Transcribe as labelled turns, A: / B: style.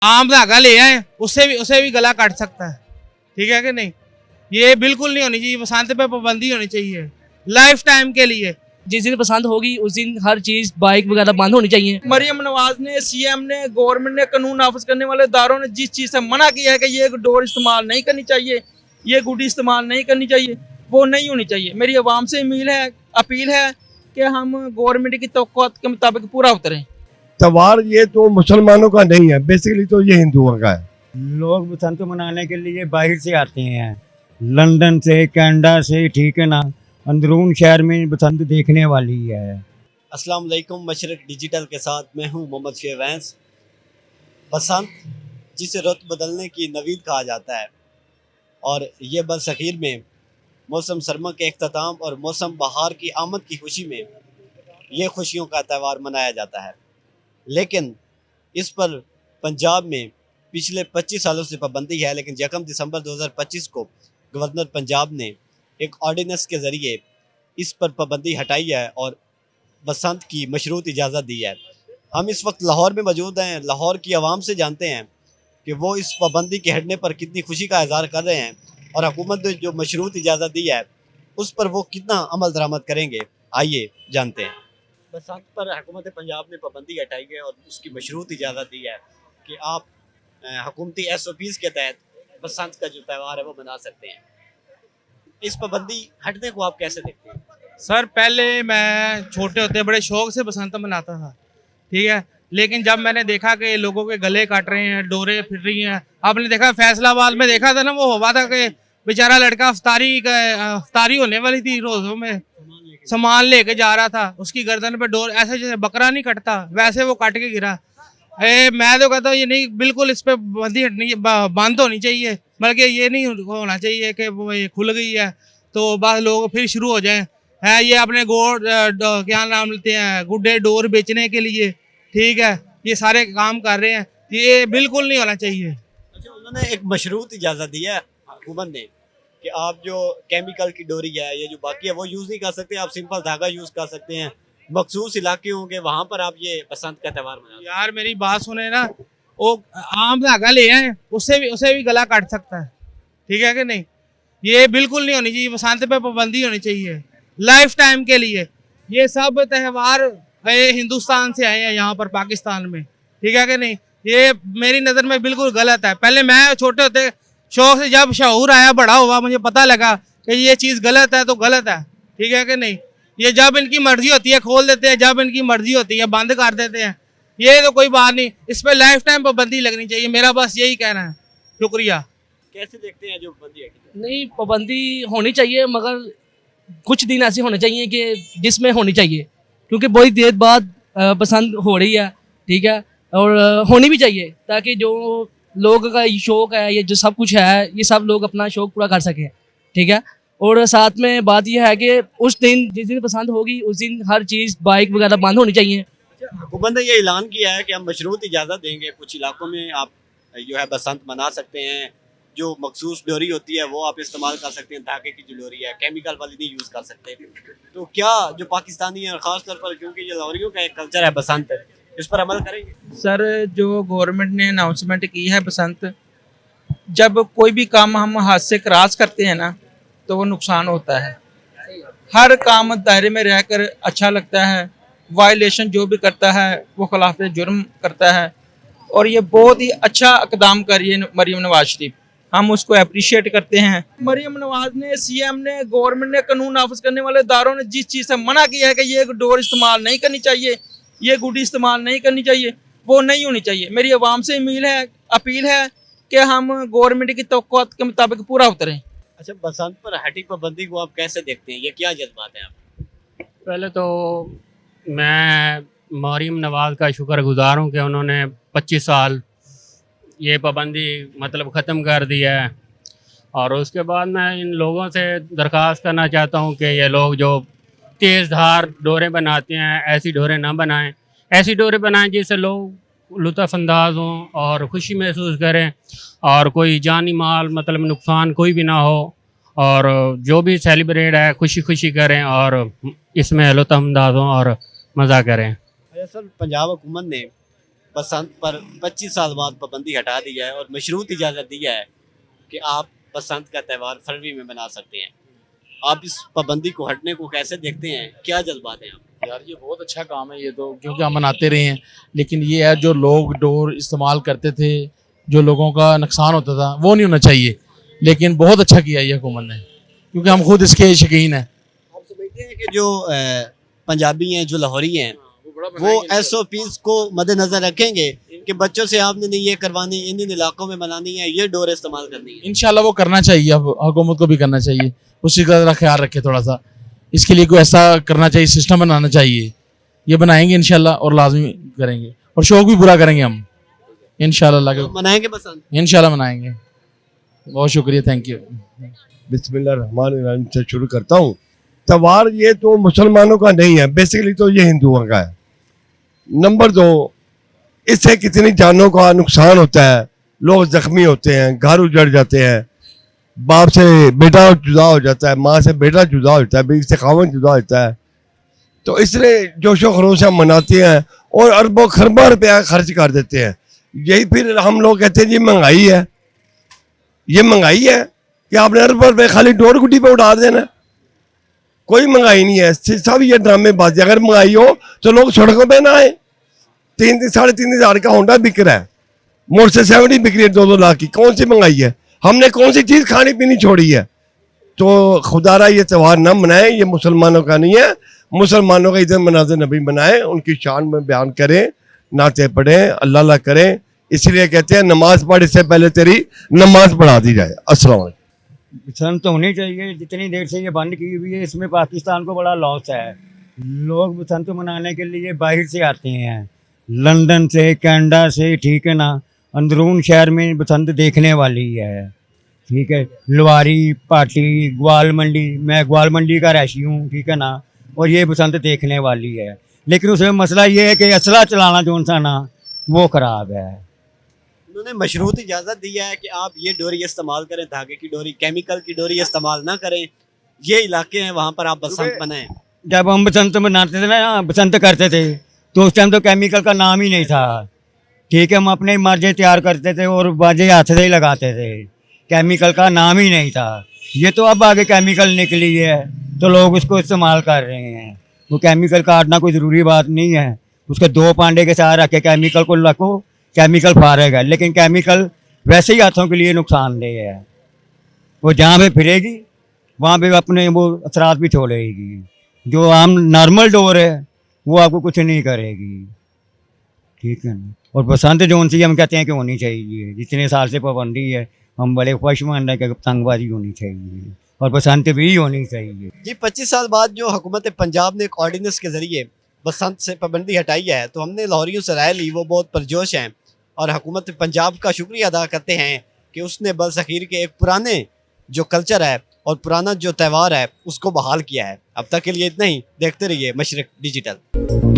A: आम धागा ले आए उसे भी गला काट सकता है। ठीक है कि नहीं, ये बिल्कुल नहीं होनी चाहिए। बसंत पे पाबंदी होनी चाहिए लाइफ टाइम के लिए।
B: जिस दिन पसंद होगी उस दिन हर चीज बाइक वगैरह बंद होनी चाहिए।
C: मरियम नवाज ने, सीएम ने, गवर्नमेंट ने, कानून नाफिज करने वाले इदारों ने जिस चीज़ से मना किया है कि ये डोर इस्तेमाल नहीं करनी चाहिए, ये गुडी इस्तेमाल नहीं करनी चाहिए, वो नहीं होनी चाहिए। मेरी आवाम से अपील है कि हम गवर्नमेंट की तवक्कुआत के मुताबिक पूरा उतरें।
D: त्योहार ये तो मुसलमानों का नहीं है, बेसिकली तो ये हिंदुओं का है।
E: लोग बसंत मनाने के लिए बाहर से आते हैं, लंदन से, कनाडा से, ठीक है ना। अंदरून शहर में बसंत देखने वाली है।
F: अस्सलाम वालेकुम, मशरक डिजिटल के साथ मैं हूं मोहम्मद शेवैंस। बसंत जिसे रुत बदलने की नवीद कहा जाता है, और ये बरसग़ीर में मौसम सरमा के अख्ताम और मौसम बहार की आमद की खुशी में ये खुशियों का त्यौहार मनाया जाता है। लेकिन इस पर पंजाब में पिछले 25 सालों से पाबंदी है, लेकिन 1 दिसंबर 2025 को गवर्नर पंजाब ने एक ऑर्डिनेंस के ज़रिए इस पर पाबंदी हटाई है और बसंत की मशरूत इजाज़त दी है। हम इस वक्त लाहौर में मौजूद हैं। लाहौर की आवाम से जानते हैं कि वो इस पाबंदी के हटने पर कितनी खुशी का इज़हार कर रहे हैं, और हुकूमत ने जो मशरूत इजाज़त दी है उस पर वो कितना अमल दरामद करेंगे। आइए जानते हैं। बसंत पर हुकूमत पंजाब ने पाबंदी हटाई है और उसकी मशरूत इजाज़त दी है कि आप हुकूमती SOPs के तहत बसंत का जो त्यौहार है वो मना सकते हैं। इस पाबंदी हटने को आप कैसे देखते हैं?
A: सर, पहले मैं छोटे होते बड़े शौक से बसंत मनाता था, ठीक है। लेकिन जब मैंने देखा कि लोगों के गले काट रहे हैं, डोरे फिर रही हैं, आपने देखा फैसलाबाद में देखा था ना, वो हुआ था कि बेचारा लड़का अफ्तारी होने वाली थी, रोज़ों में सामान लेके जा रहा था, उसकी गर्दन पे डोर ऐसे जैसे बकरा नहीं कटता वैसे वो काट के गिरा। मैं तो कहता हूँ ये नहीं, बिल्कुल इस पर बंदी हटनी, बंद होनी चाहिए। बल्कि ये नहीं होना चाहिए कि वो ये खुल गई है तो बस लोग फिर शुरू हो जाएं है ये अपने क्या नाम लेते हैं, गुड्डे डोर बेचने के लिए, ठीक है, ये सारे काम कर रहे हैं। ये बिल्कुल नहीं होना चाहिए।
F: अच्छा, उन्होंने एक मशरूत इजाज़त दी है हुकूमत ने कि आप जो केमिकल की डोरी है, ये जो बाकी है वो यूज़ नहीं कर सकते, आप सिंपल धागा यूज़ कर सकते हैं। मखसूस इलाके होंगे वहाँ पर आप ये बसंत का त्यौहार मना।
A: यार मेरी बात सुने ना, वो आम धागा ले आए उसे भी गला काट सकता है। ठीक है कि नहीं, ये बिल्कुल नहीं होनी चाहिए। बसंत पे पाबंदी होनी चाहिए लाइफ टाइम के लिए। ये सब त्यौहार हिंदुस्तान से आए हैं यहाँ पर पाकिस्तान में, ठीक है कि नहीं। ये मेरी नज़र में बिल्कुल गलत है। पहले मैं छोटे होते शौक से, जब शऊर आया, बड़ा हुआ, मुझे पता लगा कि ये चीज़ गलत है तो गलत है, ठीक है कि नहीं। ये जब इनकी मर्जी होती है खोल देते हैं, जब इनकी मर्जी होती है बंद कर देते हैं। ये तो कोई बात नहीं, इस पर लाइफ टाइम पाबंदी लगनी चाहिए। मेरा बस यही कहना है। शुक्रिया।
F: कैसे देखते हैं जो पाबंदी है?
B: नहीं, पाबंदी होनी चाहिए, मगर कुछ दिन ऐसे होने चाहिए कि जिसमें होनी चाहिए, क्योंकि बहुत देर बाद पसंद हो रही है, ठीक है, और होनी भी चाहिए ताकि जो लोगों का शौक है, ये जो सब कुछ है, ये सब लोग अपना शौक पूरा कर सकें, ठीक है। और साथ में बात यह है कि उस दिन, जिस दिन पसंद होगी उस दिन हर चीज़ बाइक वगैरह बंद होनी चाहिए।
F: हुकूमत ने ये ऐलान किया है कि हम मशरूत इजाज़त देंगे, कुछ इलाकों में आप जो है बसंत मना सकते हैं। जो मखसूस डोरी होती है वो आप इस्तेमाल कर सकते हैं, धागे की जो डोरी है, केमिकल वाली नहीं यूज़ कर सकते। तो क्या जो पाकिस्तानी है, ख़ास तौर पर क्योंकि ये लाहौरियों का एक कल्चर है बसंत, इस पर अमल करेंगे?
C: सर, जो गवर्नमेंट ने अनाउंसमेंट की है बसंत, जब कोई भी काम हम हाथ से क्रॉस करते हैं ना तो वो नुकसान होता है। हर काम दायरे में रहकर अच्छा लगता है, वायलेशन जो भी करता है वो खिलाफ जुर्म करता है। और ये बहुत ही अच्छा इक़दाम कर रही है मरियम नवाज शरीफ, हम उसको अप्रिशिएट करते हैं। मरियम नवाज ने, सीएम ने, गवर्नमेंट ने, कानून नाफिज करने वाले इदारों ने जिस चीज़ से मना किया है कि ये डोर इस्तेमाल नहीं करनी चाहिए, ये गुडी इस्तेमाल नहीं करनी चाहिए, वो नहीं होनी चाहिए। मेरी आवाम से अपील है कि हम गवर्नमेंट की तवक्कुआत के मुताबिक पूरा उतरें।
F: अच्छा, बसंत पर हटी पाबंदी को आप कैसे देखते हैं? ये क्या जज्बात हैं आप?
G: पहले तो मैं मरियम नवाज़ का शुक्रगुजार हूँ कि उन्होंने 25 साल ये पाबंदी मतलब ख़त्म कर दिया है। और उसके बाद मैं इन लोगों से दरख्वास्त करना चाहता हूँ कि ये लोग जो तेज़ धार डोरे बनाते हैं, ऐसी डोरे ना बनाएं। ऐसी डोरे बनाएं जिससे लोग लुत्फ़अंदाज हों और ख़ुशी महसूस करें, और कोई जानी माल मतलब नुकसान कोई भी ना हो, और जो भी सेलिब्रेट है खुशी खुशी करें और इसमें लुत्फ़अंदाज हों और मज़ा करें।
F: सर, पंजाब हुकूमत ने बसंत पर 25 साल बाद पाबंदी हटा दी है और मशरूत इजाज़त दी है कि आप बसंत का त्यौहार फरवरी में मना सकते हैं। आप इस पाबंदी को हटने को कैसे देखते हैं, क्या जज्बात हैं आप?
H: यार ये बहुत अच्छा काम है ये तो, क्योंकि हम मनाते रहे हैं, लेकिन ये है जो लोग डोर इस्तेमाल करते थे, जो लोगों का नुकसान होता था, वो नहीं होना चाहिए। लेकिन बहुत अच्छा किया ये हुकूमत ने, क्योंकि हम खुद इसके शौकीन हैं।
F: आप समझते हैं कि जो पंजाबी हैं, जो लाहौरी हैं, वो SOPs को मद्देनजर रखेंगे कि बच्चों से आपने नहीं ये करवानी, इन इलाकों में मनानी है, ये डोर इस्तेमाल करनी है?
H: इंशाल्लाह वो करना चाहिए, अब हुकूमत को भी करना चाहिए, उसी का ख्याल रखे थोड़ा सा। इसके लिए कोई ऐसा करना चाहिए, सिस्टम बनाना चाहिए। ये बनाएंगे इंशाल्लाह और लाजमी करेंगे, और शौक भी पूरा करेंगे हम इंशाल्लाह।
F: तो मनाएंगे बसंत?
H: इंशाल्लाह मनाएंगे। बहुत शुक्रिया, थैंक यू।
D: बिस्मिल्लाहिर्रहमानिर्रहीम से शुरू करता हूँ। त्यौहार ये तो मुसलमानों का नहीं है, बेसिकली तो ये हिंदुओं का है। नंबर 2, इससे कितनी जानों का नुकसान होता है, लोग जख्मी होते हैं, घर उजड़ जाते हैं, बाप से बेटा जुदा हो जाता है, माँ से बेटा जुदा होता है, बीवी से खावन जुदा होता है। तो इसलिए जोशो खरोश से हम मनाते हैं और अरबों खरबों रुपया खर्च कर देते हैं। यही फिर हम लोग कहते हैं जी महंगाई है। ये महंगाई है कि आपने अरबों रुपये खाली डोर गुड्डी पे उड़ा देना? कोई महंगाई नहीं है, सब ये ड्रामेबाजी। अगर महंगाई हो तो लोग सड़कों पे ना आए। 3-3.5 हज़ार का होंडा बिक रहा है, मोटर 70 बिक रही है 2-2 लाख की। कौन सी महंगाई है? हमने कौन सी चीज़ खानी पीनी छोड़ी है? तो खुदारा ये त्यौहार ना मनाए, ये मुसलमानों का नहीं है। मुसलमानों का ईद मनाज़ नबी बनाए, उनकी शान में बयान करें, नाते पढ़ें, अल्लाह अल्लाह करें। इसलिए कहते हैं नमाज पढ़, इससे पहले तेरी नमाज पढ़ा दी जाए। अस्सलाम वालेकुम।
E: बसंत तो होनी चाहिए, जितनी देर से ये बंद की हुई है इसमें पाकिस्तान को बड़ा लॉस है। लोग बसंत मनाने के लिए बाहर से आते हैं, लंदन से, कनाडा से, ठीक है ना। अंदरून शहर में बसंत देखने वाली है, ठीक है। लवारी, पार्टी, ग्वाल मंडी, मैं ग्वाल मंडी का रहशी हूँ, ठीक है ना। और ये बसंत देखने वाली है, लेकिन उसमें मसला ये है कि असला चलाना जो सा ना वो ख़राब है।
F: उन्होंने मशरूत इजाज़त दी है कि आप ये डोरी इस्तेमाल करें, धागे की डोरी, केमिकल की डोरी इस्तेमाल ना करें। ये इलाके हैं, वहाँ पर आप बसंत मनाएं।
E: जब हम बसंत मनाते थे ना, बसंत करते थे, तो उस टाइम तो केमिकल का नाम ही नहीं था, ठीक है। हम अपने माजे तैयार करते थे और बाजे हाथ से ही लगाते थे, केमिकल का नाम ही नहीं था। ये तो अब आगे केमिकल निकली है तो लोग उसको इस्तेमाल कर रहे हैं। वो केमिकल काटना कोई ज़रूरी बात नहीं है, उसके 2 पांडे के साथ रख के केमिकल को रखो, केमिकल फाड़ेगा। लेकिन केमिकल वैसे ही हाथों के लिए नुकसानदेह है। वो जहाँ पे फिरेगी वहाँ पे अपने वो असरात भी छोड़ेगी। जो आम नॉर्मल डोर है वो आपको कुछ नहीं करेगी, ठीक है ना। और बसंत जो सी हम कहते हैं कि होनी चाहिए, जितने साल से पाबंदी है हम बड़े खुशमंद हैं कि पतंगबाजी होनी चाहिए और बसंत भी होनी चाहिए।
F: जी 25 साल बाद जो हुकूमत पंजाब ने एक ऑर्डिनेंस के ज़रिए बसंत से पाबंदी हटाई है, तो हमने लाहौरियों से राय ली, वो बहुत पुरजोश हैं और हुकूमत पंजाब का शुक्रिया अदा करते हैं कि उसने बरसग़ीर के एक पुराने जो कल्चर है और पुराना जो त्यौहार है उसको बहाल किया है। अब तक के लिए इतना ही। देखते रहिए मशरक़ डिजिटल।